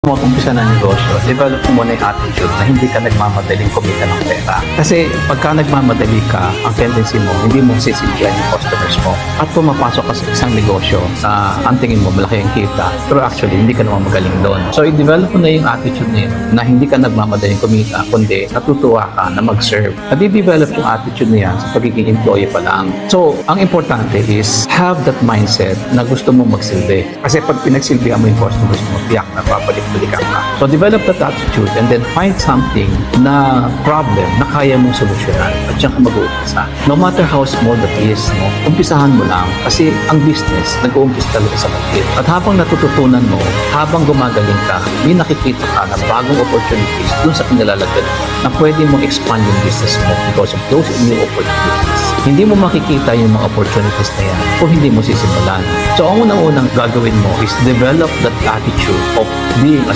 mag-umpisa ng negosyo, develop mo muna yung attitude na hindi ka nagmamadaling kumita ng pera. Kasi pagka nagmamadali ka, ang tendency mo, hindi mo sisilbihan yung customers mo. At pumapasok ka sa isang negosyo na ang tingin mo malaki ang kita, pero actually hindi ka naman magaling doon. So i-develop mo na yung attitude na yun, na hindi ka nagmamadaling kumita, kundi natutuwa ka na mag-serve. Nadi-develop yung attitude na yan sa pagiging employee pa lang. So ang importante is have that mindset na gusto mo magsilbi. Kasi pag pinagsilbihan mo yung customers mo, tiyak na babalik-balikan ka. So develop that attitude and then find something na problem na kaya mong solusyonan at siyang ka mag-uumpisa. No matter how small that is, no, umpisahan mo lang kasi ang business nag-uumpis talaga sa maliit. At habang natututunan mo, habang gumagaling ka, may nakikita ka na bagong opportunities dun sa kinalalagyan na pwede mong expand yung business mo because of those new opportunities. Hindi mo makikita yung mga opportunities na yan kung hindi mo sisimulan. So ang unang-unang gagawin mo is develop that attitude of being a